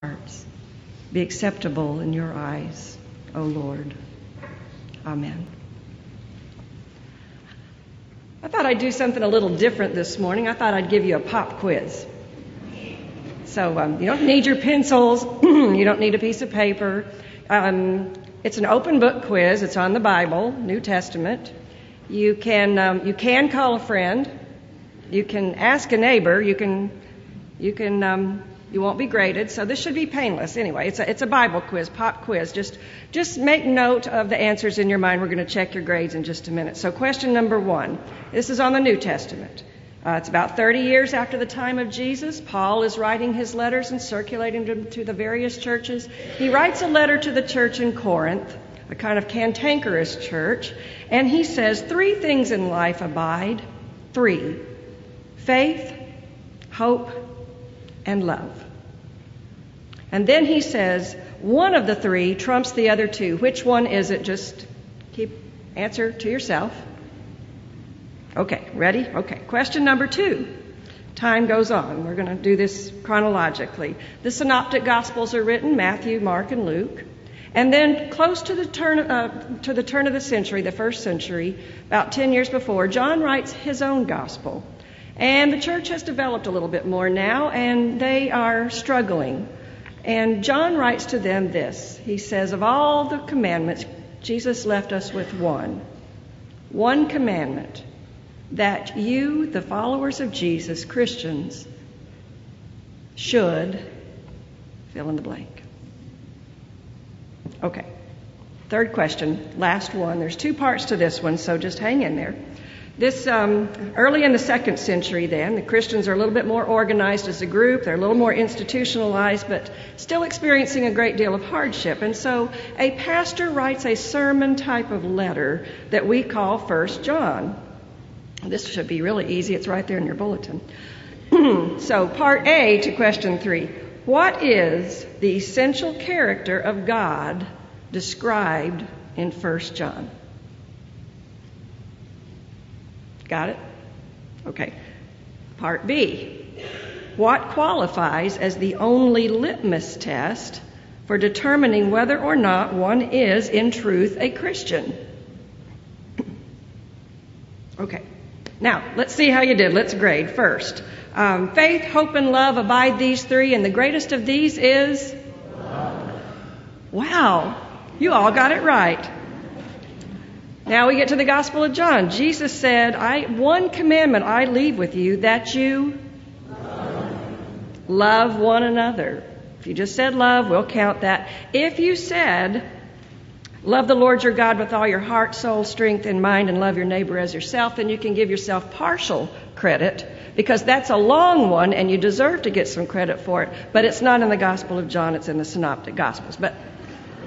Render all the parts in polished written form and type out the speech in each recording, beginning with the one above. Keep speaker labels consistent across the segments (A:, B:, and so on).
A: hearts be acceptable in your eyes, O Lord. Amen. I thought I'd do something a little different this morning. I thought I'd give you a pop quiz. So you don't need your pencils. You don't need a piece of paper. It's an open book quiz. It's on the Bible, New Testament. You can call a friend. You can ask a neighbor. You won't be graded, so this should be painless. Anyway, it's a Bible quiz, pop quiz. Just make note of the answers in your mind. We're going to check your grades in just a minute. So question number 1. This is on the New Testament. It's about 30 years after the time of Jesus. Paul is writing his letters and circulating them to the various churches. He writes a letter to the church in Corinth, a kind of cantankerous church, and he says 3 things in life abide. 3. Faith, hope, and love. And then he says one of the 3 trumps the other 2. Which one is it? Just answer to yourself. Okay, ready? Okay, question number 2. Time goes on. We're going to do this chronologically. The Synoptic Gospels are written, Matthew, Mark, and Luke. And then close to the turn of the century, the first century, about 10 years before, John writes his own gospel. And the church has developed a little bit more now, and they are struggling. And John writes to them this. He says, of all the commandments, Jesus left us with one commandment, that you, the followers of Jesus, Christians, should fill in the blank. Okay, 3rd question, last one. There's 2 parts to this one, so just hang in there. This early in the 2nd century then, the Christians are a little bit more organized as a group. They're a little more institutionalized, but still experiencing a great deal of hardship. And so a pastor writes a sermon type of letter that we call 1 John. This should be really easy. It's right there in your bulletin. So part A to question 3. What is the essential character of God described in 1 John? Got it? Okay. Part B. What qualifies as the only litmus test for determining whether or not one is, in truth, a Christian? Okay. Now, let's see how you did. Let's grade first. Faith, hope, and love abide these 3, and the greatest of these is? Love. Wow. You all got it right. Now we get to the Gospel of John. Jesus said, one commandment I leave with you, that you love one another. If you just said love, we'll count that. If you said, love the Lord your God with all your heart, soul, strength, and mind, and love your neighbor as yourself, then you can give yourself partial credit, because that's a long one and you deserve to get some credit for it. But it's not in the Gospel of John, it's in the Synoptic Gospels. But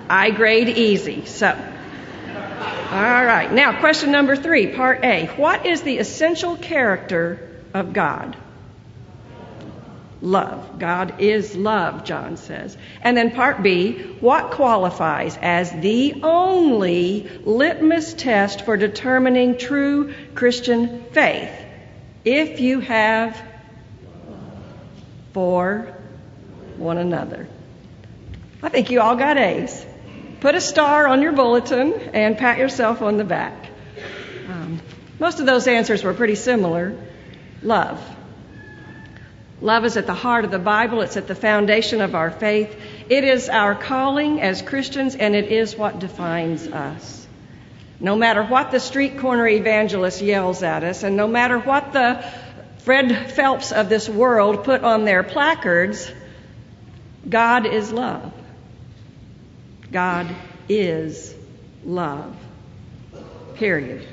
A: I grade easy, so... All right. Now, question number 3, part A. What is the essential character of God? Love. God is love, John says. And then part B, what qualifies as the only litmus test for determining true Christian faith? If you have for one another. I think you all got A's. Put a star on your bulletin and pat yourself on the back. Most of those answers were pretty similar. Love. Love is at the heart of the Bible. It's at the foundation of our faith. It is our calling as Christians, and it is what defines us. No matter what the street corner evangelist yells at us, and no matter what the Fred Phelps of this world put on their placards, God is love. God is love. Period.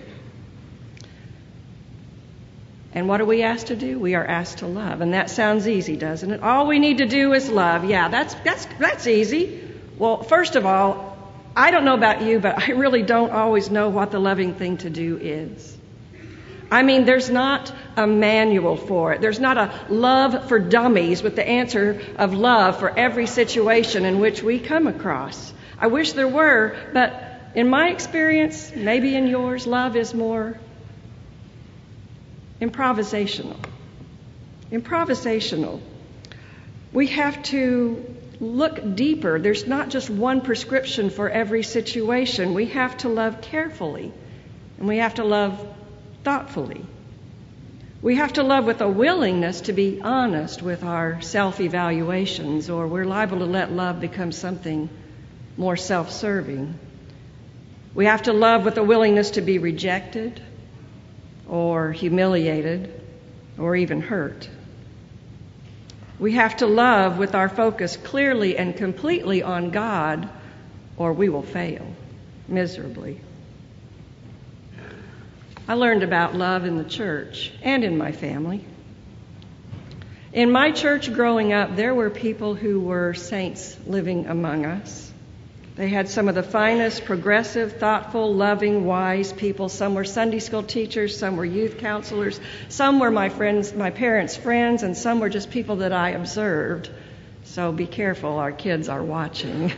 A: And what are we asked to do? We are asked to love. And that sounds easy, doesn't it? All we need to do is love. Yeah, that's easy. Well, first of all, I don't know about you, but I really don't always know what the loving thing to do is. I mean, there's not a manual for it. There's not a love for dummies with the answer of love for every situation in which we come across. I wish there were, but in my experience, maybe in yours, love is more improvisational. We have to look deeper. There's not just one prescription for every situation. We have to love carefully, and we have to love thoughtfully. We have to love with a willingness to be honest with our self-evaluations, or we're liable to let love become something more self-serving. We have to love with a willingness to be rejected or humiliated or even hurt. We have to love with our focus clearly and completely on God, or we will fail miserably. I learned about love in the church and in my family. In my church growing up, there were people who were saints living among us. They had some of the finest, progressive, thoughtful, loving, wise people. Some were Sunday school teachers, some were youth counselors, some were my parents' friends, and some were just people that I observed. So be careful, our kids are watching.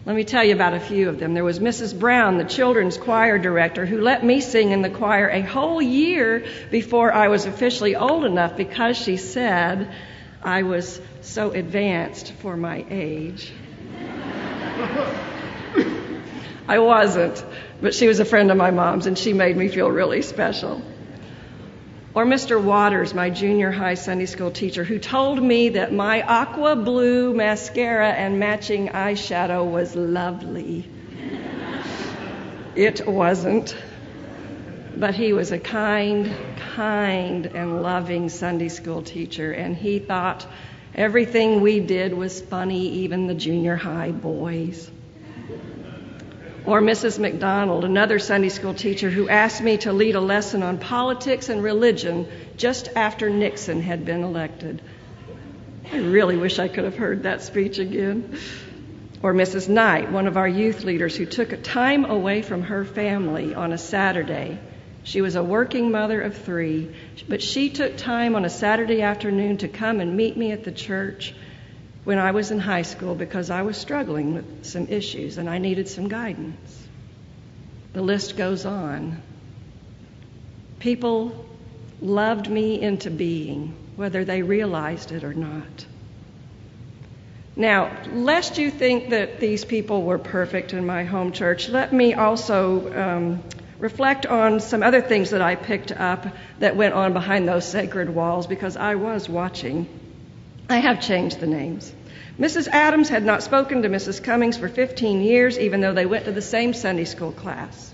A: Let me tell you about a few of them. There was Mrs. Brown, the children's choir director, who let me sing in the choir a whole year before I was officially old enough because she said I was so advanced for my age. I wasn't, but she was a friend of my mom's, and she made me feel really special. Or Mr. Waters, my junior high Sunday school teacher, who told me that my aqua blue mascara and matching eyeshadow was lovely. It wasn't. But he was a kind and loving Sunday school teacher, and he thought everything we did was funny, even the junior high boys. Or Mrs. McDonald, another Sunday school teacher who asked me to lead a lesson on politics and religion just after Nixon had been elected. I really wish I could have heard that speech again. Or Mrs. Knight, one of our youth leaders who took time away from her family on a Saturday. She was a working mother of 3, but she took time on a Saturday afternoon to come and meet me at the church when I was in high school because I was struggling with some issues and I needed some guidance. The list goes on. People loved me into being, whether they realized it or not. Now, lest you think that these people were perfect in my home church, let me also reflect on some other things that I picked up that went on behind those sacred walls because I was watching. I have changed the names. Mrs. Adams had not spoken to Mrs. Cummings for 15 years, even though they went to the same Sunday school class.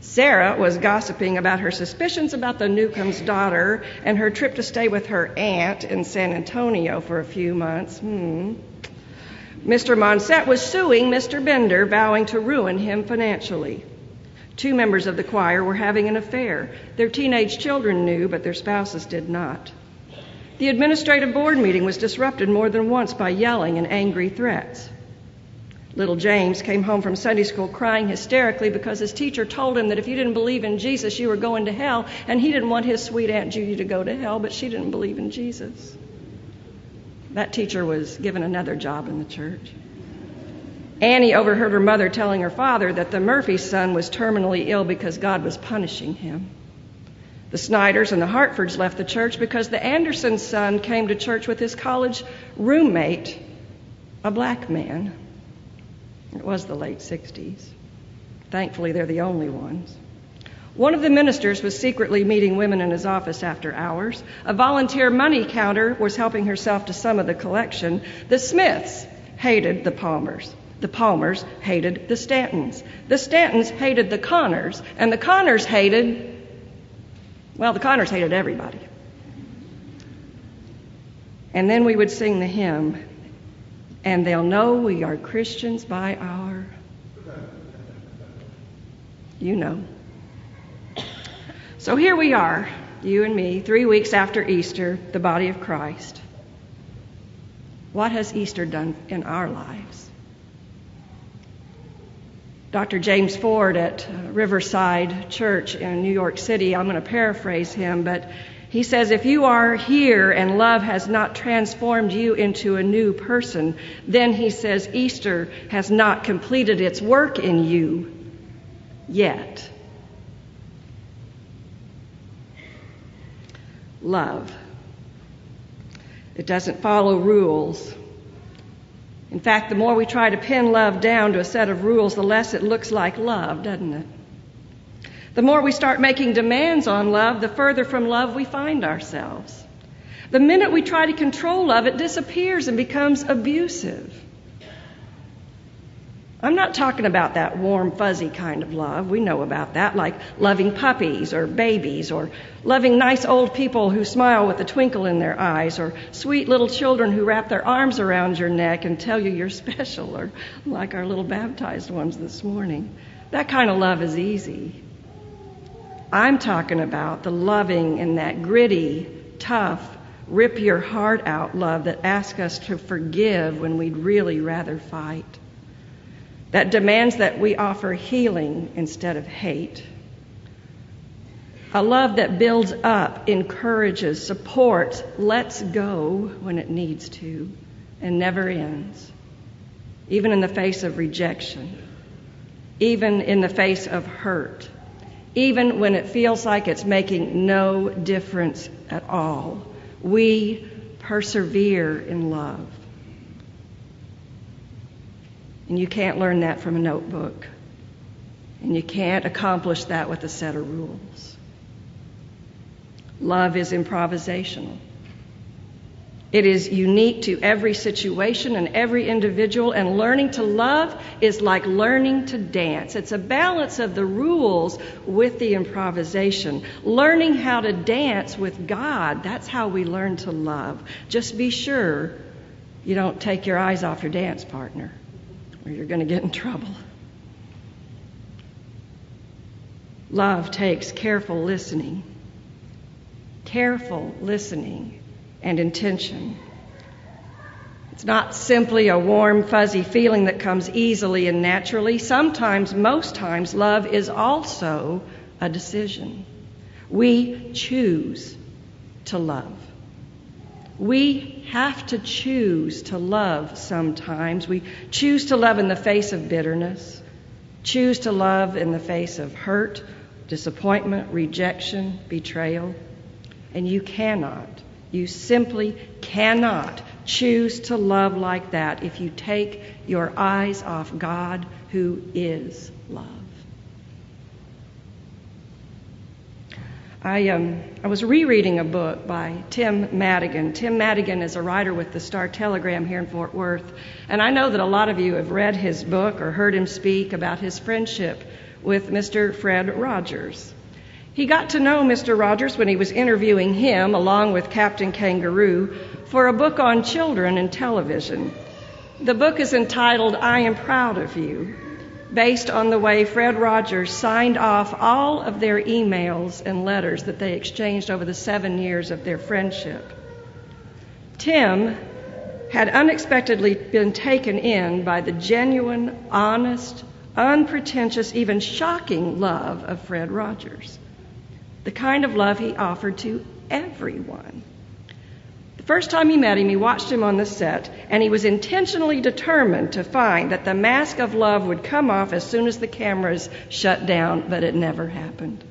A: Sarah was gossiping about her suspicions about the Newcomb's daughter and her trip to stay with her aunt in San Antonio for a few months. Mr. Monset was suing Mr. Bender, vowing to ruin him financially. 2 members of the choir were having an affair. Their teenage children knew, but their spouses did not. The administrative board meeting was disrupted more than once by yelling and angry threats. Little James came home from Sunday school crying hysterically because his teacher told him that if you didn't believe in Jesus, you were going to hell, and he didn't want his sweet Aunt Judy to go to hell, but she didn't believe in Jesus. That teacher was given another job in the church. Annie overheard her mother telling her father that the Murphy son was terminally ill because God was punishing him. The Snyders and the Hartfords left the church because the Anderson son came to church with his college roommate, a black man. It was the late 60s. Thankfully, they're the only ones. One of the ministers was secretly meeting women in his office after hours. A volunteer money counter was helping herself to some of the collection. The Smiths hated the Palmers. The Palmers hated the Stantons. The Stantons hated the Connors. And the Connors hated everybody. And then we would sing the hymn, and they'll know we are Christians by our, you know. So here we are, you and me, 3 weeks after Easter, the body of Christ. What has Easter done in our lives? Dr. James Ford at Riverside Church in New York City, I'm going to paraphrase him, but he says, if you are here and love has not transformed you into a new person, then he says Easter has not completed its work in you yet. Love. It doesn't follow rules. In fact, the more we try to pin love down to a set of rules, the less it looks like love, doesn't it? The more we start making demands on love, the further from love we find ourselves. The minute we try to control love, it disappears and becomes abusive. I'm not talking about that warm, fuzzy kind of love. We know about that, like loving puppies or babies, or loving nice old people who smile with a twinkle in their eyes, or sweet little children who wrap their arms around your neck and tell you you're special, or like our little baptized ones this morning. That kind of love is easy. I'm talking about the loving and that gritty, tough, rip your heart out love that asks us to forgive when we'd really rather fight. That demands that we offer healing instead of hate. A love that builds up, encourages, supports, lets go when it needs to, and never ends. Even in the face of rejection. Even in the face of hurt. Even when it feels like it's making no difference at all. We persevere in love. And you can't learn that from a notebook. And you can't accomplish that with a set of rules. Love is improvisational. It is unique to every situation and every individual, and learning to love is like learning to dance. It's a balance of the rules with the improvisation. Learning how to dance with God, that's how we learn to love. Just be sure you don't take your eyes off your dance partner, or you're going to get in trouble. Love takes careful listening and intention. It's not simply a warm, fuzzy feeling that comes easily and naturally. Sometimes, most times, love is also a decision. We choose to love. We have to choose to love sometimes. We choose to love in the face of bitterness, choose to love in the face of hurt, disappointment, rejection, betrayal. And you simply cannot choose to love like that if you take your eyes off God, who is love. I was rereading a book by Tim Madigan. Tim Madigan is a writer with the Star-Telegram here in Fort Worth. And I know that a lot of you have read his book or heard him speak about his friendship with Mr. Fred Rogers. He got to know Mr. Rogers when he was interviewing him, along with Captain Kangaroo, for a book on children and television. The book is entitled, I Am Proud of You, based on the way Fred Rogers signed off all of their emails and letters that they exchanged over the 7 years of their friendship. Tim had unexpectedly been taken in by the genuine, honest, unpretentious, even shocking love of Fred Rogers. The kind of love he offered to everyone. The first time he met him, he watched him on the set, and he was intentionally determined to find that the mask of love would come off as soon as the cameras shut down, but it never happened.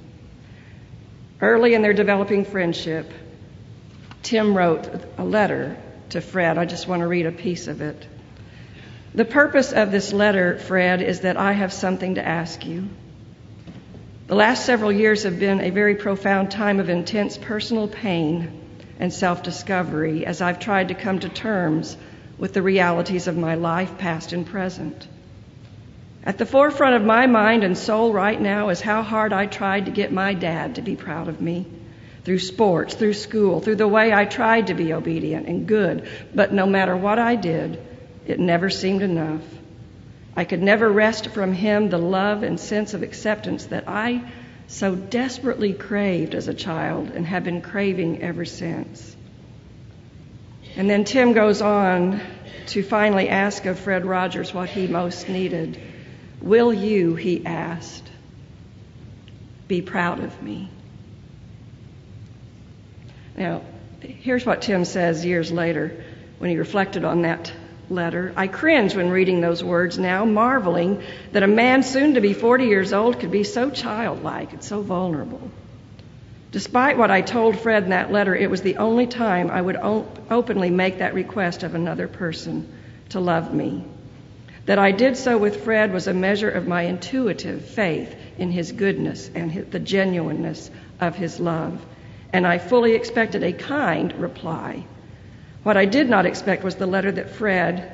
A: Early in their developing friendship, Tim wrote a letter to Fred. I just want to read a piece of it. The purpose of this letter, Fred, is that I have something to ask you. The last several years have been a very profound time of intense personal pain and self-discovery as I've tried to come to terms with the realities of my life, past and present. At the forefront of my mind and soul right now is how hard I tried to get my dad to be proud of me, through sports, through school, through the way I tried to be obedient and good, but no matter what I did, it never seemed enough. I could never wrest from him the love and sense of acceptance that I so desperately craved as a child and have been craving ever since. And then Tim goes on to finally ask of Fred Rogers what he most needed. Will you, he asked, be proud of me? Now, here's what Tim says years later when he reflected on that letter. I cringe when reading those words now, marveling that a man soon to be 40 years old could be so childlike and so vulnerable. Despite what I told Fred in that letter, it was the only time I would openly make that request of another person, to love me. That I did so with Fred was a measure of my intuitive faith in his goodness and the genuineness of his love, and I fully expected a kind reply. What I did not expect was the letter that Fred,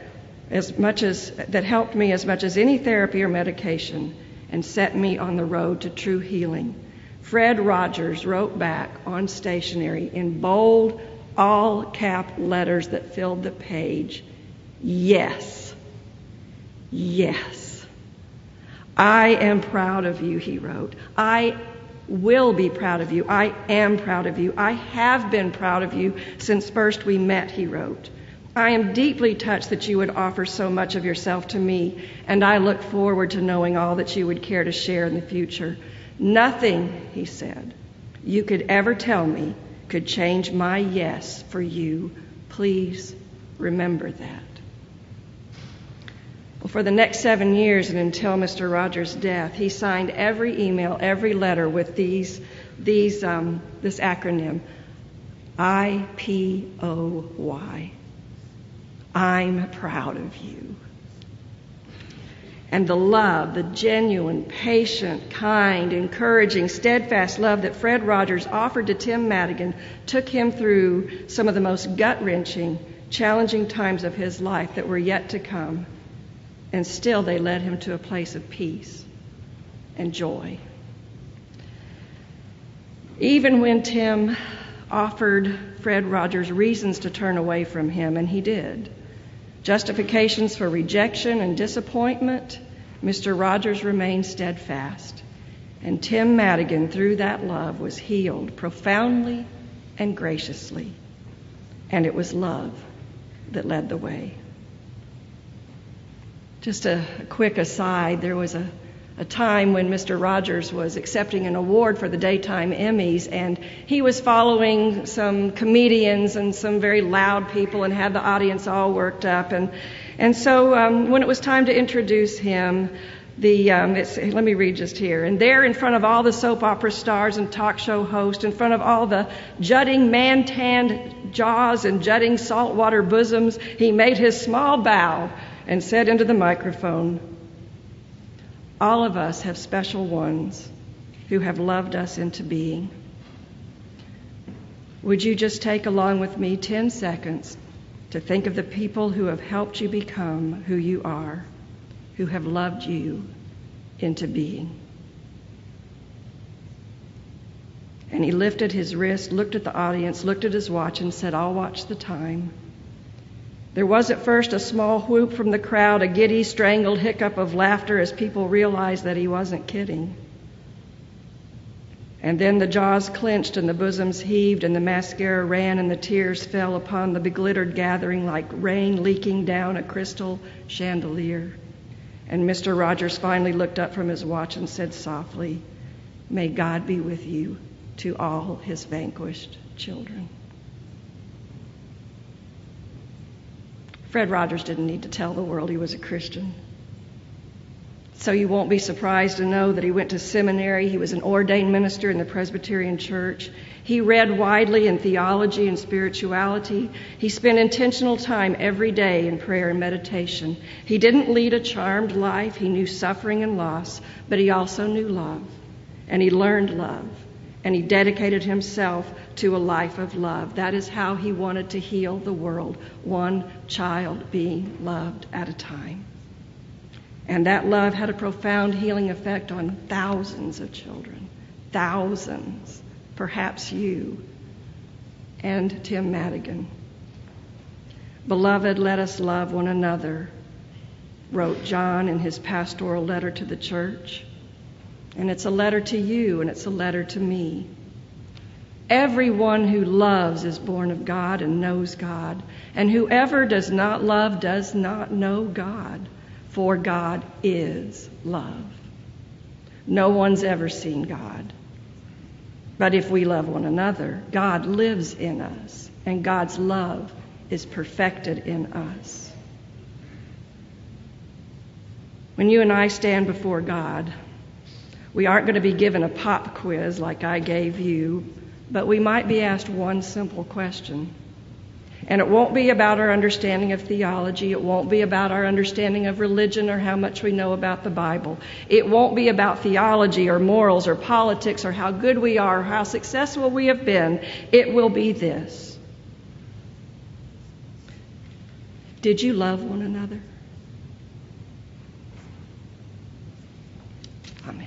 A: that helped me as much as any therapy or medication and set me on the road to true healing. Fred Rogers wrote back on stationery in bold, all-cap letters that filled the page, "Yes. Yes. I am proud of you," he wrote. "I will be proud of you. I am proud of you. I have been proud of you since first we met," he wrote. "I am deeply touched that you would offer so much of yourself to me, and I look forward to knowing all that you would care to share in the future. Nothing," he said, "you could ever tell me could change my yes for you. Please remember that." Well, for the next 7 years and until Mr. Rogers' death, he signed every email, every letter with this acronym, IPOY. I'm proud of you. And the love, the genuine, patient, kind, encouraging, steadfast love that Fred Rogers offered to Tim Madigan took him through some of the most gut-wrenching, challenging times of his life that were yet to come. And still they led him to a place of peace and joy. Even when Tim offered Fred Rogers reasons to turn away from him, and he did, justifications for rejection and disappointment, Mr. Rogers remained steadfast. And Tim Madigan, through that love, was healed profoundly and graciously. And it was love that led the way. Just a quick aside, there was a time when Mr. Rogers was accepting an award for the Daytime Emmys, and he was following some comedians and some very loud people and had the audience all worked up. And so when it was time to introduce him, let me read just here. "And there in front of all the soap opera stars and talk show hosts, in front of all the jutting man-tanned jaws and jutting saltwater bosoms, he made his small bow and said into the microphone, 'All of us have special ones who have loved us into being. Would you just take along with me 10 seconds to think of the people who have helped you become who you are, who have loved you into being?'" And he lifted his wrist, looked at the audience, looked at his watch, and said, "I'll watch the time." There was at first a small whoop from the crowd, a giddy, strangled hiccup of laughter as people realized that he wasn't kidding. And then the jaws clenched and the bosoms heaved and the mascara ran and the tears fell upon the beglittered gathering like rain leaking down a crystal chandelier. And Mr. Rogers finally looked up from his watch and said softly, "May God be with you to all his vanquished children." Fred Rogers didn't need to tell the world he was a Christian. So you won't be surprised to know that he went to seminary. He was an ordained minister in the Presbyterian Church. He read widely in theology and spirituality. He spent intentional time every day in prayer and meditation. He didn't lead a charmed life. He knew suffering and loss, but he also knew love. And he learned love. And he dedicated himself to a life of love. That is how he wanted to heal the world, one child being loved at a time. And that love had a profound healing effect on thousands of children, thousands, perhaps you and Tim Madigan. "Beloved, let us love one another," wrote John in his pastoral letter to the church. And it's a letter to you, and it's a letter to me. "Everyone who loves is born of God and knows God. And whoever does not love does not know God, for God is love. No one's ever seen God. But if we love one another, God lives in us, and God's love is perfected in us." When you and I stand before God, we aren't going to be given a pop quiz like I gave you, but we might be asked one simple question. And it won't be about our understanding of theology. It won't be about our understanding of religion or how much we know about the Bible. It won't be about theology or morals or politics or how good we are or how successful we have been. It will be this. Did you love one another? Amen.